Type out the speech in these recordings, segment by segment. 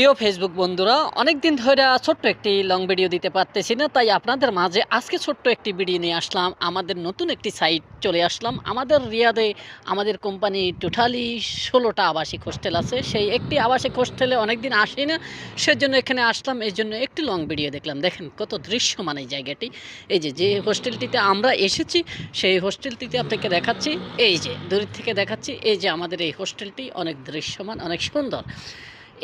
প্রিয় ফেসবুক বন্ধুরা, অনেক দিন ধরে ছোট্ট একটি লং ভিডিও দিতে পারতেছি না, তাই আপনাদের মাঝে আজকে ছোট্ট একটি ভিডিও নিয়ে আসলাম। আমাদের নতুন একটি সাইট চলে আসলাম। আমাদের রিয়াদে আমাদের কোম্পানি টোটালি 16টা আবাসিক হোস্টেল আছে। সেই একটি আবাসিক হোস্টেলে অনেক দিন আসি না, সেজন্য এখানে আসলাম। এই জন্য একটি লং ভিডিও দেখলাম। দেখেন কত দৃশ্যমান এই জায়গাটি। এই যে হোস্টেলটিতে আমরা এসেছি, সেই হোস্টেলটিতে আপনাকে দেখাচ্ছি। এই যে দূর থেকে দেখাচ্ছি, এই যে আমাদের এই হোস্টেলটি অনেক দৃশ্যমান, অনেক সুন্দর।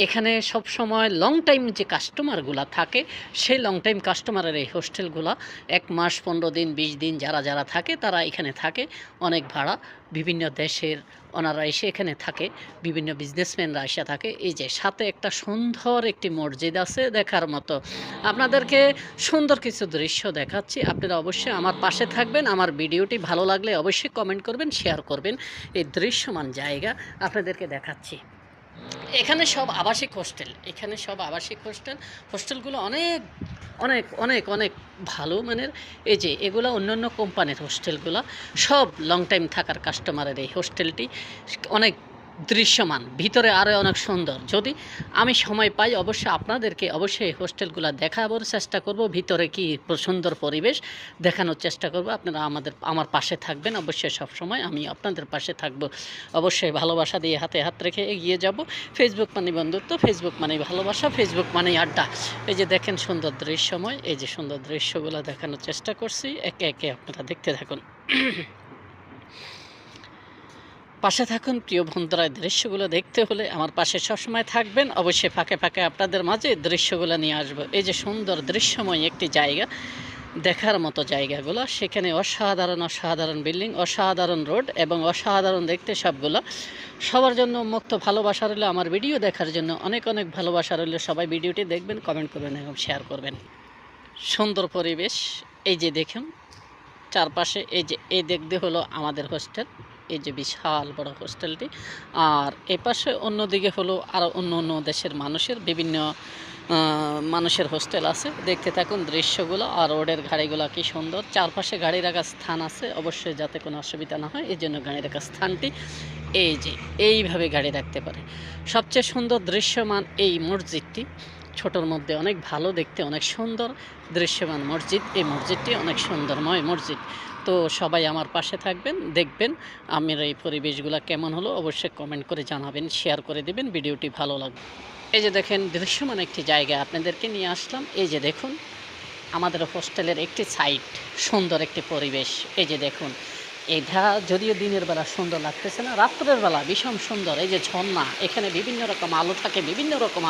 এখানে সবসময় লং টাইম যে কাস্টমারগুলো থাকে, সেই লং টাইম কাস্টমারের এই হোস্টেলগুলো 1 মাস 15 দিন 20 দিন যারা থাকে তারা এখানে থাকে। অনেক ভাড়া, বিভিন্ন দেশের ওনারা এসে এখানে থাকে, বিভিন্ন বিজনেসম্যানরা এসে থাকে। এই যে সাথে একটা সুন্দর একটি মসজিদ আছে দেখার মতো। আপনাদেরকে সুন্দর কিছু দৃশ্য দেখাচ্ছি, আপনারা অবশ্যই আমার পাশে থাকবেন। আমার ভিডিওটি ভালো লাগলে অবশ্যই কমেন্ট করবেন, শেয়ার করবেন। এই দৃশ্যমান জায়গা আপনাদেরকে দেখাচ্ছি। এখানে সব আবাসিক হোস্টেল, এখানে সব আবাসিক হোস্টেল। হোস্টেলগুলো অনেক অনেক অনেক অনেক ভালো মানের। এই যে এগুলো অন্যান্য কোম্পানির হোস্টেলগুলো, সব লং টাইম থাকার কাস্টমারের এই হোস্টেলটি অনেক দৃশ্যমান, ভিতরে আরও অনেক সুন্দর। যদি আমি সময় পাই অবশ্যই আপনাদেরকে অবশ্যই হোস্টেলগুলো দেখাবার চেষ্টা করব। ভিতরে কি সুন্দর পরিবেশ দেখানোর চেষ্টা করব। আপনারা আমার পাশে থাকবেন অবশ্যই, সবসময় আমি আপনাদের পাশে থাকব। অবশ্যই ভালোবাসা দিয়ে হাতে হাত রেখে এগিয়ে যাব। ফেসবুক মানে বন্ধুত্ব, ফেসবুক মানে ভালোবাসা, ফেসবুক মানে আড্ডা। এই যে দেখেন সুন্দর দৃশ্যময়, এই যে সুন্দর দৃশ্যগুলো দেখানোর চেষ্টা করছি। একে একে আপনারা দেখতে থাকুন, পাশে থাকুন। প্রিয় বন্ধুরা, দৃশ্যগুলো দেখতে হলে আমার পাশে সবসময় থাকবেন। অবশ্যই ফাঁকে ফাঁকে আপনাদের মাঝে দৃশ্যগুলো নিয়ে আসবো। এই যে সুন্দর দৃশ্যময় একটি জায়গা, দেখার মতো জায়গাগুলো। সেখানে অসাধারণ অসাধারণ বিল্ডিং, অসাধারণ রোড এবং অসাধারণ দেখতে সবগুলো। সবার জন্য মুক্ত ভালোবাসা রইল। আমার ভিডিও দেখার জন্য অনেক অনেক ভালোবাসা রইল। সবাই ভিডিওটি দেখবেন, কমেন্ট করবেন এবং শেয়ার করবেন। সুন্দর পরিবেশ, এই যে দেখুন চারপাশে। এই যে এই দেখতে হলো আমাদের হোস্টেল, এই যে বিশাল বড় হোস্টেলটি। আর এ পাশে অন্যদিকে হলো আরও অন্য অন্য দেশের মানুষের বিভিন্ন মানুষের হোস্টেল আছে। দেখতে থাকুন দৃশ্যগুলো। আর রোডের গাড়িগুলো কি সুন্দর, চারপাশে গাড়ি রাখার স্থান আছে অবশ্যই, যাতে কোনো অসুবিধা না হয় এই জন্য গাড়ি রাখার স্থানটি এই যে এইভাবে গাড়ি রাখতে পারে। সবচেয়ে সুন্দর দৃশ্যমান এই মসজিদটি, ছোটোর মধ্যে অনেক ভালো দেখতে, অনেক সুন্দর দৃশ্যমান মসজিদ। এই মসজিদটি অনেক সুন্দরময় মসজিদ। তো সবাই আমার পাশে থাকবেন, দেখবেন আমার এই পরিবেশগুলো কেমন হলো অবশ্যই কমেন্ট করে জানাবেন, শেয়ার করে দেবেন। ভিডিওটি ভালো লাগবে। এই যে দেখেন দৃশ্যমান একটি জায়গা আপনাদেরকে নিয়ে আসলাম। এই যে দেখুন আমাদের হোস্টেলের একটি সাইট, সুন্দর একটি পরিবেশ। এই যে দেখুন, এটা যদিও দিনের বেলা সুন্দর লাগতেছে না, রাত্রের বেলা ভীষণ সুন্দর। এই যে ঝর্ণা, এখানে বিভিন্ন রকম আলো থাকে, বিভিন্ন রকম